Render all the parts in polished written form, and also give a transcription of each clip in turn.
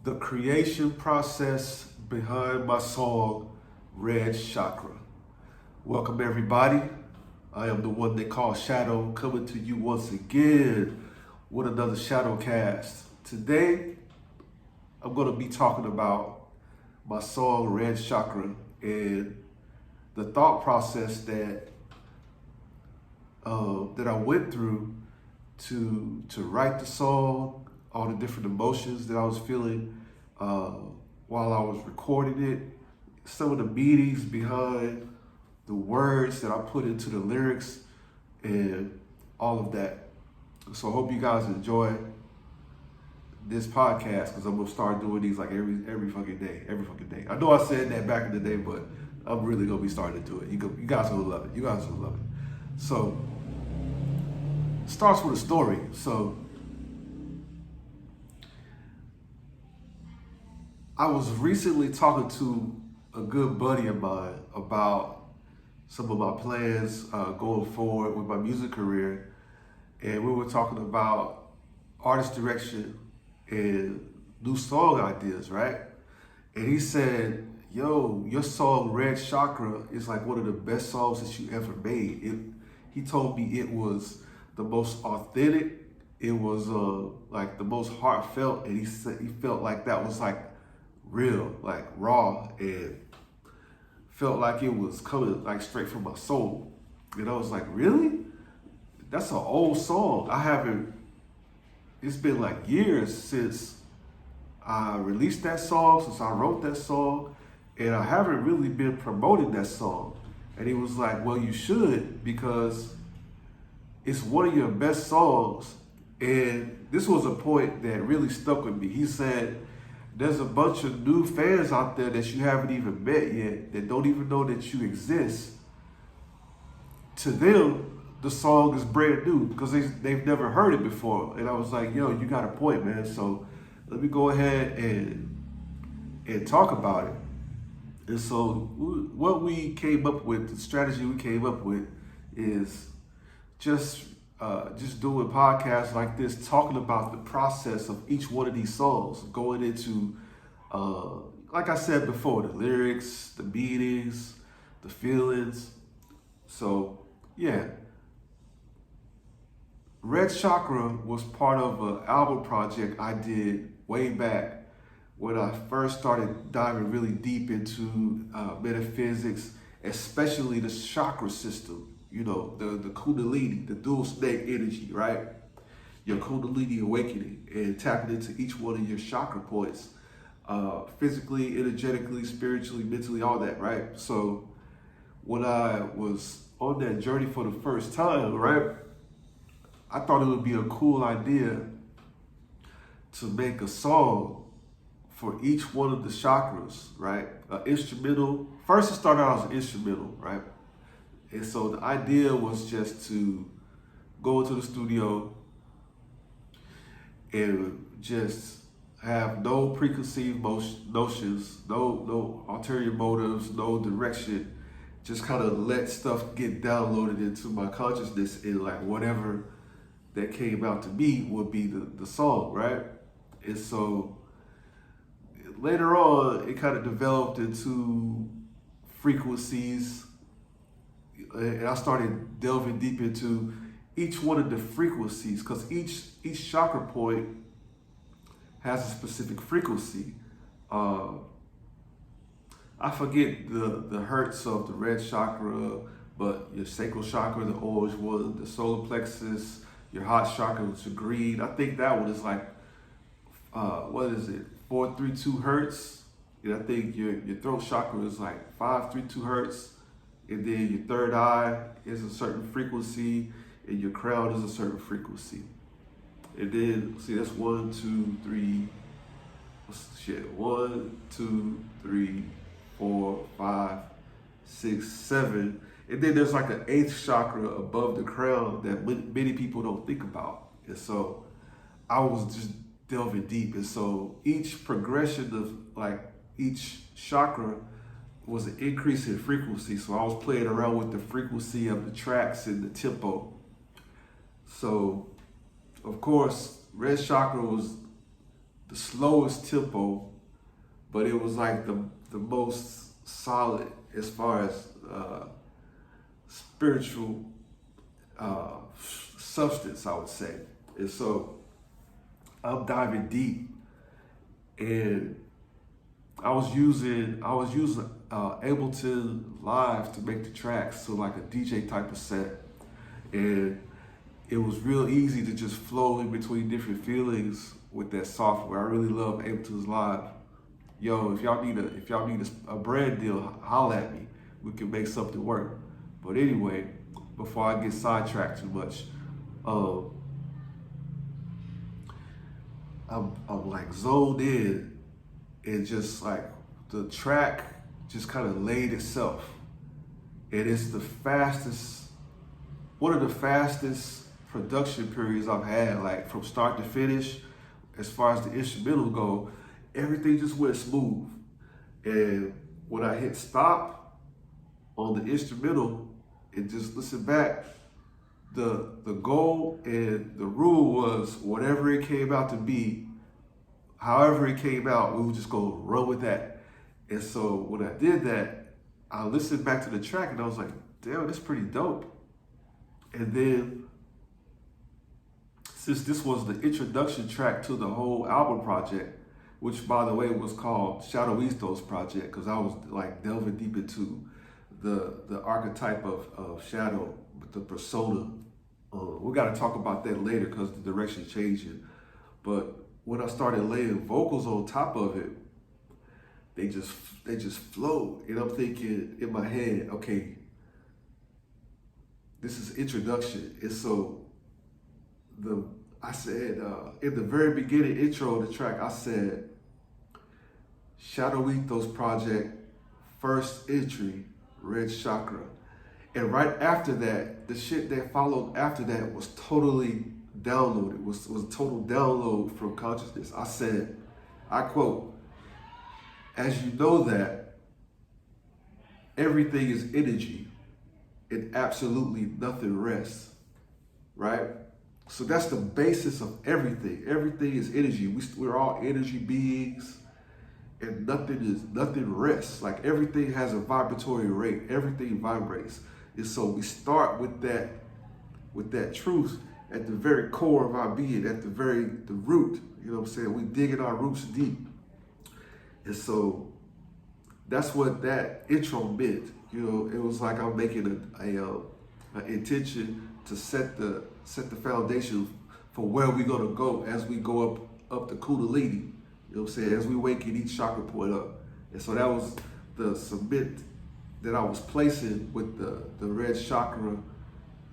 the creation process behind my song, Red Chakra. Welcome everybody. I am the one they call Shadow, coming to you once again with another Shadow cast. Today, I'm going to be talking about my song, Red Chakra, and the thought process that I went through to write the song, all the different emotions that I was feeling while I was recording it, some of the meanings behind the words that I put into the lyrics, and all of that. So I hope you guys enjoy this podcast, because I'm gonna start doing these like every fucking day. I know I said that back in the day, but I'm really gonna be starting to do it. You guys are gonna love it. You guys are gonna love it. So it starts with a story. So I was recently talking to a good buddy of mine about some of my plans going forward with my music career, and we were talking about artist direction and new song ideas, right? And he said, yo, your song Red Chakra is like one of the best songs that you ever made. He told me it was the most authentic, it was like the most heartfelt, and he said he felt like that was like real, like raw, and felt like it was coming like straight from my soul. And I was like, really? That's an old song. It's been like years since I released that song, since I wrote that song, and I haven't really been promoting that song. And he was like, well, you should, because it's one of your best songs. And this was a point that really stuck with me. He said, there's a bunch of new fans out there that you haven't even met yet, that don't even know that you exist. To them, the song is brand new because they've never heard it before. And I was like, yo, you got a point, man. So let me go ahead and talk about it. And so what we came up with, the strategy we came up with, is just doing podcasts like this, talking about the process of each one of these songs, going into, like I said before, the lyrics, the meanings, the feelings. So, yeah. Red Chakra was part of an album project I did way back when I first started diving really deep into metaphysics, especially the chakra system. You know, the Kundalini, the dual snake energy, right? Your Kundalini awakening and tapping into each one of your chakra points, physically, energetically, spiritually, mentally, all that, right? So when I was on that journey for the first time, right, I thought it would be a cool idea to make a song for each one of the chakras, right? Instrumental. First, it started out as an instrumental, right? And so the idea was just to go into the studio and just have no preconceived notions, no ulterior motives, no direction. Just kind of let stuff get downloaded into my consciousness, and like whatever that came out to me would be the song, right? And so later on, it kind of developed into frequencies. And I started delving deep into each one of the frequencies, because each chakra point has a specific frequency. I forget the hertz of the red chakra, but your sacral chakra, the orange one, the solar plexus, your heart chakra, which is green. I think that one is like, what is it, 432 hertz? And I think your throat chakra is like 532 hertz. And then your third eye is a certain frequency, and your crown is a certain frequency. And then, see, that's 1, 2, 3, 1, 2, 3, 4, 5, 6, 7. And then there's like an eighth chakra above the crown that many people don't think about. And so I was just delving deep. And so each progression of like each chakra was an increase in frequency. So I was playing around with the frequency of the tracks and the tempo. So, of course, Red Chakra was the slowest tempo, but it was like the most solid as far as spiritual substance, I would say. And so I'm diving deep, and I was using Ableton Live to make the tracks, so like a DJ type of set, and it was real easy to just flow in between different feelings with that software. I really love Ableton Live. Yo, if y'all need a brand deal, holla at me. We can make something work. But anyway, before I get sidetracked too much, I'm like zoned in, and just like the track just kind of laid itself. And it's one of the fastest production periods I've had, like from start to finish. As far as the instrumental go, everything just went smooth. And when I hit stop on the instrumental and just listen back, the goal and the rule was whatever it came out to be, however it came out, we would just go run with that. And so when I did that, I listened back to the track and I was like, damn, that's pretty dope. And then, since this was the introduction track to the whole album project, which by the way was called Shadow Ethos Project, because I was like delving deep into the archetype of Shadow, the persona. We got to talk about that later because the direction's changing. But when I started laying vocals on top of it, they just flow. And I'm thinking in my head, okay, this is introduction. And so I said, in the very beginning intro of the track, I said, Shadow Ethos Project, first entry, Red Chakra. And right after that, the shit that followed after that was totally downloaded, was a total download from consciousness. I said, I quote, as you know that everything is energy and absolutely nothing rests, right? So that's the basis of everything. Everything is energy. We're all energy beings, and nothing rests. Like everything has a vibratory rate. Everything vibrates. And so we start with that truth at the very core of our being, at the root. You know what I'm saying? We digging our roots deep. And so that's what that intro meant. You know, it was like I'm making an intention to set the foundation for where we're gonna go as we go up the Kundalini. You know what I'm saying? As we waking each chakra point up. And so that was the submit that I was placing with the red chakra,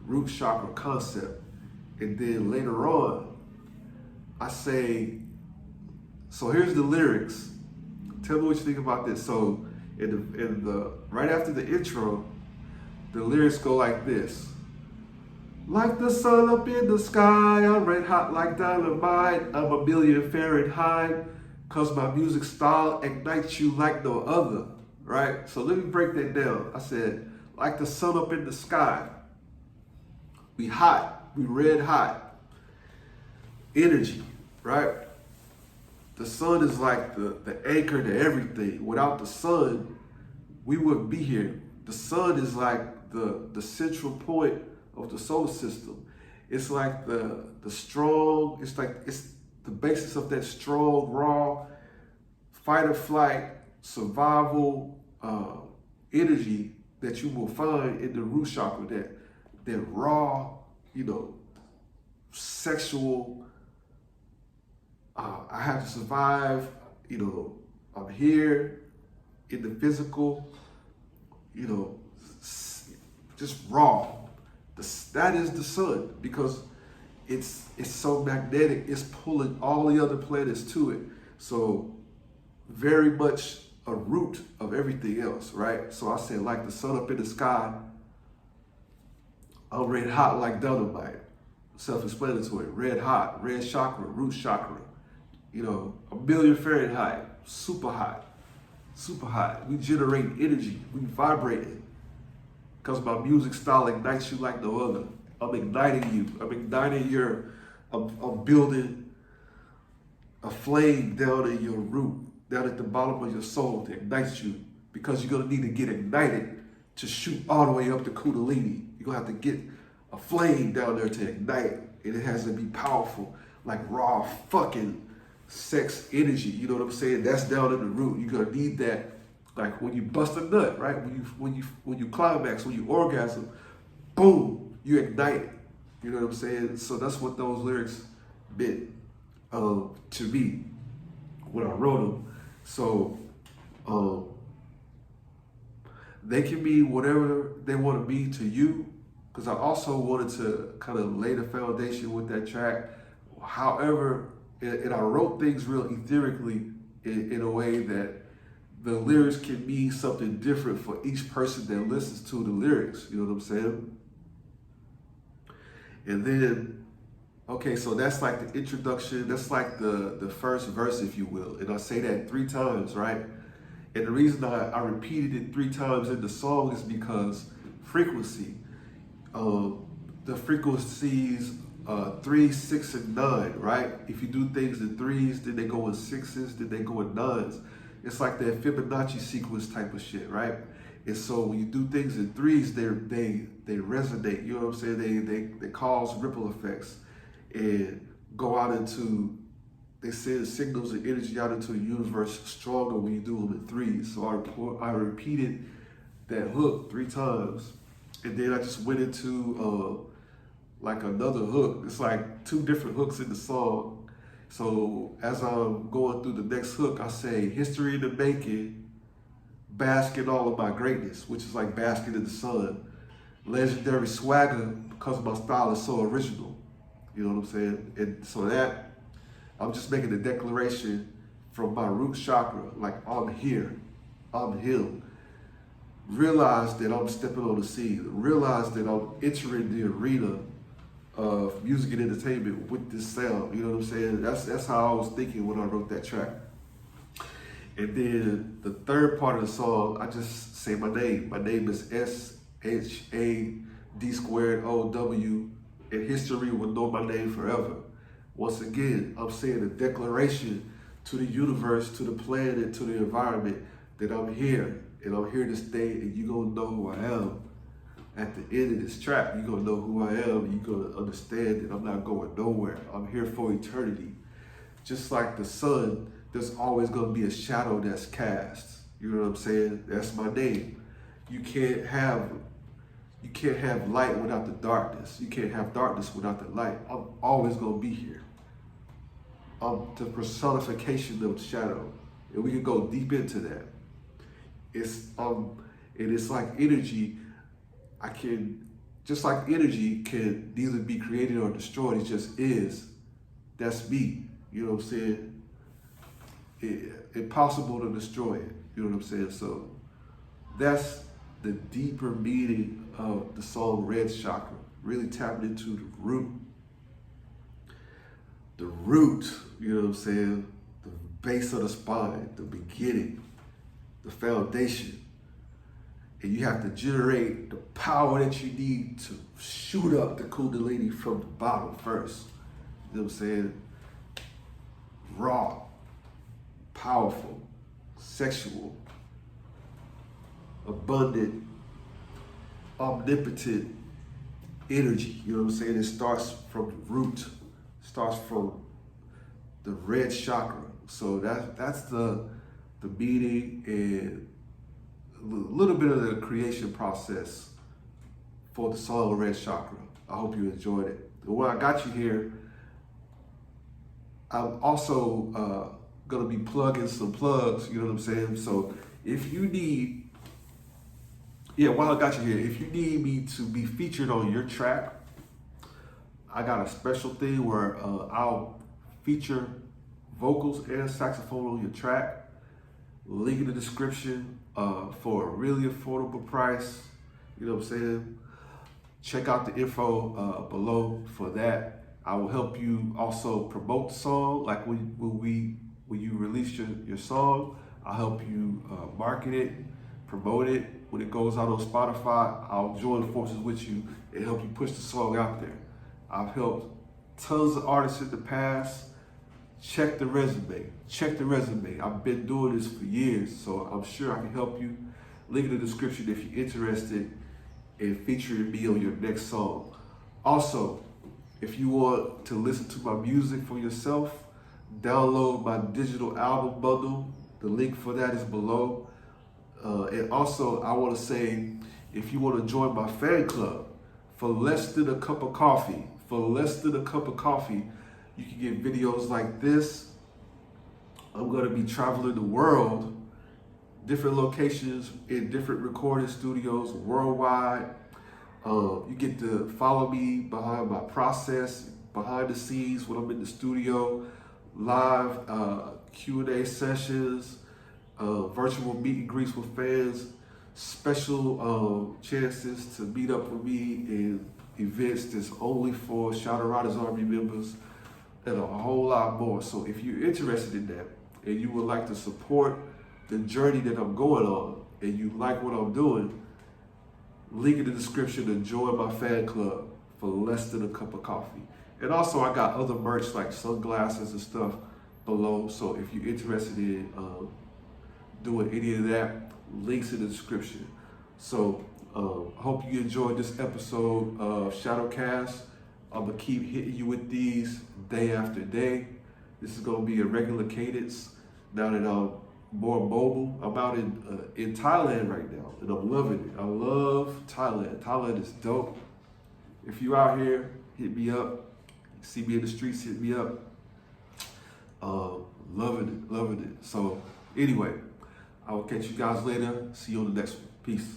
root chakra concept. And then later on, I say, so here's the lyrics. Tell me what you think about this. So in the right after the intro, the lyrics go like this. Like the sun up in the sky, I'm red hot like dynamite. I'm 1,000,000 Fahrenheit, cause my music style ignites you like no other, right? So let me break that down. I said, like the sun up in the sky, we hot, we red hot. Energy, right? The sun is like the anchor to everything. Without the sun, we wouldn't be here. The sun is like the central point of the solar system. It's like the strong, it's the basis of that strong, raw, fight or flight, survival energy that you will find in the root chakra, that raw, you know, sexual, I have to survive, you know, I'm here in the physical, you know, just raw. That is the sun, because it's so magnetic, it's pulling all the other planets to it. So very much a root of everything else, right? So I said, like the sun up in the sky, I'm red hot like dynamite. Self-explanatory, red hot, red chakra, root chakra. You know, 1,000,000 Fahrenheit, super hot, super hot. We generate energy, we vibrating. Because my music style ignites you like no other. I'm igniting you. I'm igniting I'm building a flame down in your root, down at the bottom of your soul that ignites you, because you're going to need to get ignited to shoot all the way up to Kundalini. You're going to have to get a flame down there to ignite, and it has to be powerful, like raw fucking sex energy. You know what I'm saying? That's down in the root. You're going to need that, like when you bust a nut, right? When you climax, when you orgasm, boom, you ignite. You know what I'm saying? So that's what those lyrics meant to me when I wrote them. So they can be whatever they want to be to you, because I also wanted to kind of lay the foundation with that track. However, and I wrote things real etherically in a way that the lyrics can mean something different for each person that listens to the lyrics. You know what I'm saying? And then, okay, so that's like the introduction. That's like the first verse, if you will. And I say that 3 times, right? And the reason I repeated it 3 times in the song is because frequency. The frequencies 3, 6, and 9, right? If you do things in 3s, then they go in 6s, then they go in 9s. It's like that Fibonacci sequence type of shit, right? And so when you do things in 3s, they resonate. You know what I'm saying? They cause ripple effects and go out into, they send signals and energy out into the universe stronger when you do them in 3s. So I repeated that hook 3 times, and then I just went into like another hook. It's like 2 different hooks in the song. So as I'm going through the next hook, I say, history in the making, bask in all of my greatness, which is like basking in the sun. Legendary swagger, because my style is so original. You know what I'm saying? And so that, I'm just making a declaration from my root chakra, like I'm here, I'm him. Realize that I'm stepping on the scene. Realize that I'm entering the arena of music and entertainment with this sound. You know what I'm saying? That's how I was thinking when I wrote that track. And then the third part of the song, I just say my name. My name is SHAD²OW, and history will know my name forever. Once again, I'm saying a declaration to the universe, to the planet, to the environment, that I'm here, and I'm here to stay, and you're gonna know who I am. At the end of this track, you're gonna know who I am, and you're gonna understand that I'm not going nowhere. I'm here for eternity. Just like the sun, there's always gonna be a shadow that's cast. You know what I'm saying? That's my name. You can't have light without the darkness. You can't have darkness without the light. I'm always gonna be here. I'm the personification of the shadow, and we can go deep into that. It's like energy. Just like energy can neither be created or destroyed, it just is. That's me. You know what I'm saying? Impossible to destroy it. You know what I'm saying? So that's the deeper meaning of the song Red Chakra. Really tapping into the root. The root, you know what I'm saying? The base of the spine, the beginning, the foundation. And you have to generate the power that you need to shoot up the Kundalini from the bottom first. You know what I'm saying? Raw, powerful, sexual, abundant, omnipotent energy. You know what I'm saying? It starts from the root, starts from the red chakra. So that's the meaning and a little bit of the creation process for the song Red Chakra. I hope you enjoyed it. And when I got you here, I'm also gonna be plugging some plugs, you know what I'm saying? So if you need, while I got you here, if you need me to be featured on your track, I got a special thing where I'll feature vocals and saxophone on your track. Link in the description for a really affordable price. You know what I'm saying? Check out the info below for that. I will help you also promote the song. Like when you release your song, I'll help you market it, promote it. When it goes out on Spotify, I'll join forces with you and help you push the song out there. I've helped tons of artists in the past check the resume. Check the resume. I've been doing this for years, so I'm sure I can help you. Link in the description if you're interested in featuring me on your next song. Also, if you want to listen to my music for yourself, download my digital album bundle. The link for that is below. And also, I want to say, if you want to join my fan club, for less than a cup of coffee, you can get videos like this. I'm going to be traveling the world, different locations in different recording studios worldwide. You get to follow me behind my process, behind the scenes when I'm in the studio, live Q&A sessions, virtual meet and greets with fans, special chances to meet up with me in events that's only for Shadow Riders Army members, and a whole lot more. So if you're interested in that and you would like to support the journey that I'm going on and you like what I'm doing, link in the description to join my fan club for less than a cup of coffee. And also I got other merch like sunglasses and stuff below. So if you're interested in doing any of that, links in the description. So I hope you enjoyed this episode of Shadowcast. I'm gonna keep hitting you with these day after day. This is gonna be a regular cadence now that I'm more mobile. I'm out in Thailand right now, and I'm loving it. I love Thailand. Thailand is dope. If you're out here, hit me up. See me in the streets, hit me up. Loving it. So anyway, I will catch you guys later. See you on the next one. Peace.